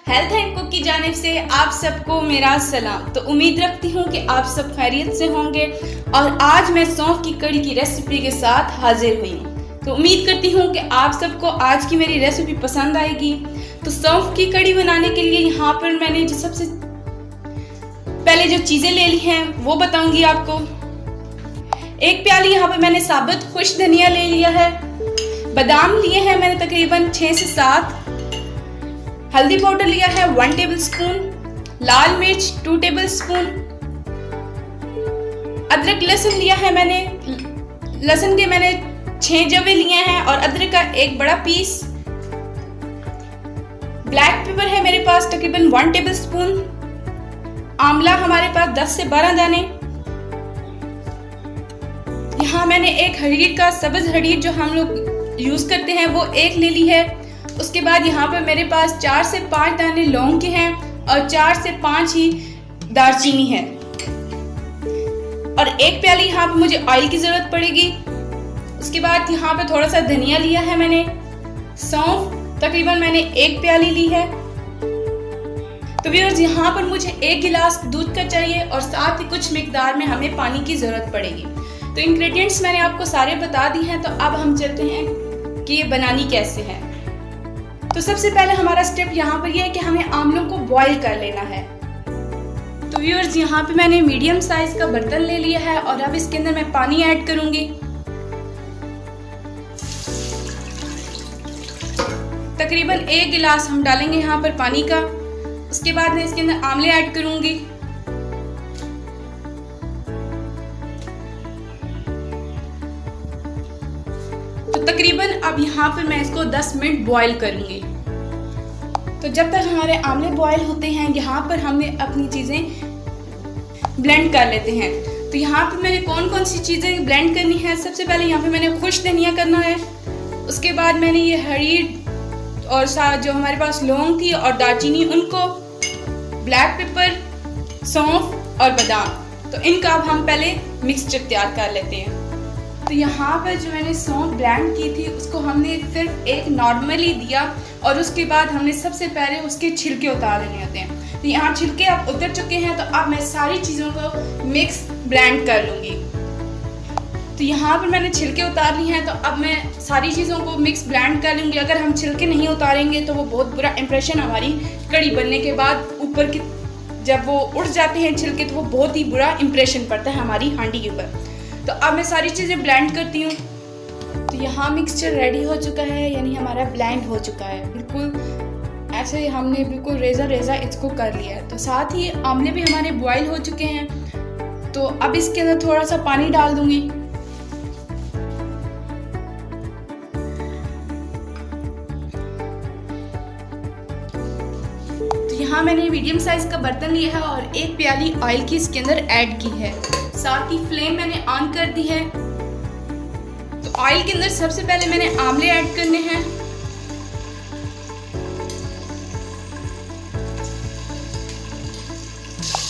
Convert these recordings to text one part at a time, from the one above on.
Health and cook की जानिब से आप सबको मेरा सलाम। तो उम्मीद रखती हूँ कि आप सब खैरियत से होंगे और आज मैं सौंफ की कड़ी की रेसिपी के साथ हाजिर हुई हूँ। तो उम्मीद करती हूँ कि आप सबको आज की मेरी रेसिपी पसंद आएगी। तो सौंफ की कड़ी बनाने के लिए यहाँ पर मैंने जो सबसे पहले जो चीज़ें ले ली हैं वो बताऊंगी आपको। एक प्याली यहाँ पर मैंने साबुत खुश्क धनिया ले लिया है। बादाम लिए हैं मैंने तकरीबन 6 से 7। हल्दी पाउडर लिया है 1 टेबलस्पून। लाल मिर्च 2 टेबलस्पून। अदरक लहसुन लिया है मैंने। लहसुन के मैंने 6 जवे लिए हैं और अदरक का एक बड़ा पीस। ब्लैक पेपर है मेरे पास तकरीबन 1 टेबलस्पून। आंवला हमारे पास 10 से 12 दाने। यहाँ मैंने एक हरीर का सब्ज हरीर जो हम लोग यूज करते हैं वो एक ले ली है। उसके बाद यहाँ पर मेरे पास 4 से 5 दाने लौंग के हैं और 4 से 5 ही दालचीनी है। और एक प्याली यहाँ पर मुझे ऑयल की जरूरत पड़ेगी। उसके बाद यहाँ पे थोड़ा सा धनिया लिया है मैंने। सौंफ तकरीबन मैंने 1 प्याली ली है। तो व्यूअर्स यहाँ पर मुझे 1 गिलास दूध का चाहिए और साथ ही कुछ मिकदार में हमें पानी की जरूरत पड़ेगी। तो इंग्रेडिएंट्स मैंने आपको सारे बता दी हैं। तो अब हम चलते हैं कि ये बनानी कैसे है। तो सबसे पहले हमारा स्टेप यहाँ पर ये है कि हमें आमलों को बॉईल कर लेना है। तो व्यूअर्स यहाँ पे मैंने मीडियम साइज का बर्तन ले लिया है और अब इसके अंदर मैं पानी ऐड करूंगी। तकरीबन 1 गिलास हम डालेंगे यहाँ पर पानी का। उसके बाद मैं इसके अंदर आमले ऐड करूंगी। तो तकरीबन अब यहाँ पर मैं इसको 10 मिनट बॉईल करूंगी। तो जब तक हमारे आमले बॉईल होते हैं यहाँ पर हमें अपनी चीज़ें ब्लेंड कर लेते हैं। तो यहाँ पर मैंने कौन कौन सी चीज़ें ब्लेंड करनी है। सबसे पहले यहाँ पे मैंने खुश्क धनिया करना है। उसके बाद मैंने ये हरीर और साथ जो हमारे पास लौंग थी और दालचीनी उनको, ब्लैक पेपर, सौंफ और बादाम, तो इनका अब हम पहले मिक्सचर तैयार कर लेते हैं। तो यहाँ पर जो मैंने सौंफ ब्लेंड की थी उसको हमने सिर्फ एक नॉर्मली दिया और उसके बाद हमने सबसे पहले उसके छिलके उतार लेने होते हैं। तो यहाँ छिलके अब उतर चुके हैं। तो अब मैं सारी चीज़ों को मिक्स ब्लेंड कर लूँगी। तो यहाँ पर मैंने छिलके उतार ली हैं। तो अब मैं सारी चीज़ों को मिक्स ब्लेंड कर लूँगी। अगर हम छिलके नहीं उतारेंगे तो वो बहुत बुरा इंप्रेशन हमारी कड़ी बनने के बाद ऊपर की जब वो उड़ जाते हैं छिलके तो वो बहुत ही बुरा इंप्रेशन पड़ता है हमारी हांडी के ऊपर। तो अब मैं सारी चीज़ें ब्लेंड करती हूँ। तो यहाँ मिक्सचर रेडी हो चुका है, यानी हमारा ब्लेंड हो चुका है। बिल्कुल ऐसे हमने बिल्कुल रेजा इसको कर लिया है। तो साथ ही आमले भी हमारे बॉईल हो चुके हैं। तो अब इसके अंदर थोड़ा सा पानी डाल दूंगी। तो यहाँ मैंने मीडियम साइज का बर्तन लिया है और 1 प्याली ऑयल की इसके अंदर ऐड की है। साथ ही फ्लेम मैंने ऑन कर दी है। तो ऑयल के अंदर सबसे पहले मैंने आमले ऐड करने हैं।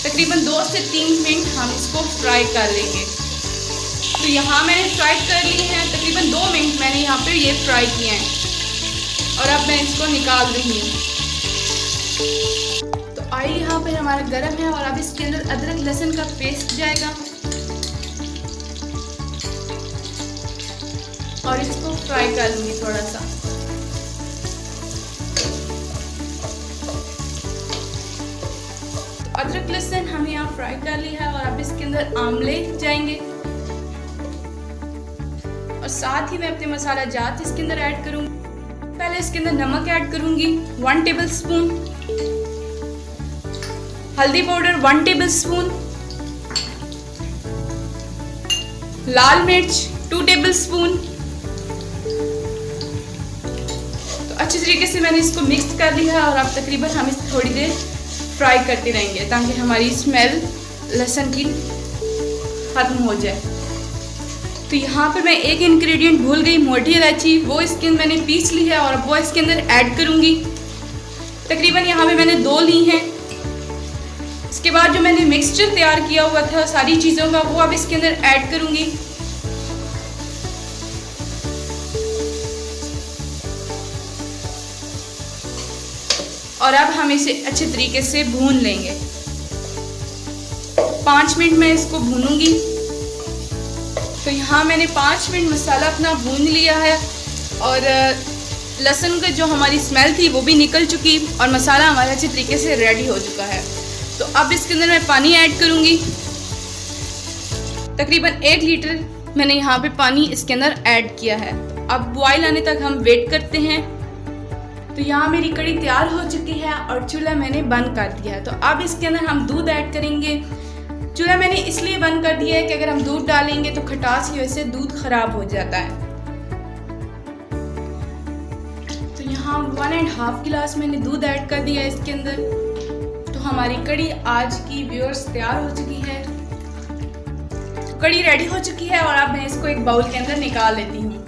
तकरीबन 2 से 3 मिनट हम इसको फ्राई कर लेंगे। तो यहाँ मैंने फ्राई कर लिए हैं। तकरीबन 2 मिनट मैंने यहाँ पे ये फ्राई किए हैं और अब मैं इसको निकाल रही हूँ। तो ऑयल यहाँ पर हमारा गर्म है और अब इसके अंदर अदरक लहसुन का पेस्ट जाएगा और इसको फ्राई कर लूंगी थोड़ा सा। तो अदरक लहसुन हमने यहाँ फ्राई कर लिया है और अब इसके अंदर आमले जाएंगे और साथ ही मैं अपने मसाला जात इसके अंदर ऐड करूंगी। पहले इसके अंदर नमक ऐड करूंगी 1 टेबलस्पून। हल्दी पाउडर 1 टेबलस्पून। लाल मिर्च 2 टेबलस्पून। अच्छी तरीके से मैंने इसको मिक्स कर लिया है और अब तकरीबन हम इसे थोड़ी देर फ्राई करते रहेंगे ताकि हमारी स्मेल लहसुन की ख़त्म हो जाए। तो यहाँ पर मैं एक इंग्रेडिएंट भूल गई, मोटी इलायची, वो इसके अंदर मैंने पीस ली है और वो इसके अंदर ऐड करूँगी। तकरीबन यहाँ पे मैंने 2 ली हैं। इसके बाद जो मैंने मिक्सचर तैयार किया हुआ था सारी चीज़ों का वो अब इसके अंदर ऐड करूँगी। और अब हम इसे अच्छे तरीके से भून लेंगे। 5 मिनट मैं इसको भूनूंगी। तो यहाँ मैंने 5 मिनट मसाला अपना भून लिया है और लहसुन का जो हमारी स्मेल थी वो भी निकल चुकी और मसाला हमारा अच्छे तरीके से रेडी हो चुका है। तो अब इसके अंदर मैं पानी ऐड करूँगी। तकरीबन 1 लीटर मैंने यहाँ पे पानी इसके अंदर ऐड किया है। अब बॉयल आने तक हम वेट करते हैं। तो यहाँ मेरी कड़ी तैयार हो चुकी है और चूल्हा मैंने बंद कर दिया है। तो अब इसके अंदर हम दूध ऐड करेंगे। चूल्हा मैंने इसलिए बंद कर दिया है कि अगर हम दूध डालेंगे तो खटास की वजह से दूध खराब हो जाता है। तो यहाँ 1.5 गिलास मैंने दूध ऐड कर दिया है इसके अंदर। तो हमारी कड़ी आज की व्यूअर्स तैयार हो चुकी है। तो कड़ी रेडी हो चुकी है और अब मैं इसको एक बाउल के अंदर निकाल लेती हूँ।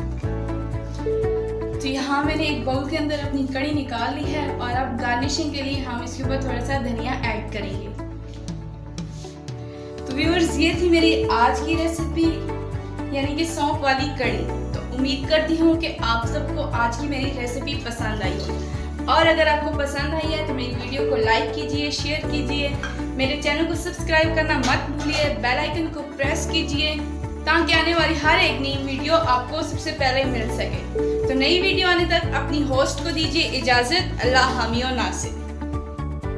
तो यहाँ मैंने एक बाउल के अंदर अपनी कड़ी निकाल ली है और अब गार्निशिंग के लिए हम इसके ऊपर थोड़ा सा धनिया ऐड करेंगे। तो व्यूअर्स, ये थी मेरी आज की रेसिपी, यानी कि सौंफ वाली कड़ी। तो उम्मीद करती हूँ कि आप सबको आज की मेरी रेसिपी पसंद आई हो। और अगर आपको पसंद आई है तो मेरी वीडियो को लाइक कीजिए, शेयर कीजिए, मेरे चैनल को सब्सक्राइब करना मत भूलिए, बेल आइकन को प्रेस कीजिए ताकि आने वाली हर एक नई वीडियो आपको सबसे पहले मिल सके। तो नई वीडियो आने तक अपनी होस्ट को दीजिए इजाज़त। अल्लाह हामी और नासिर।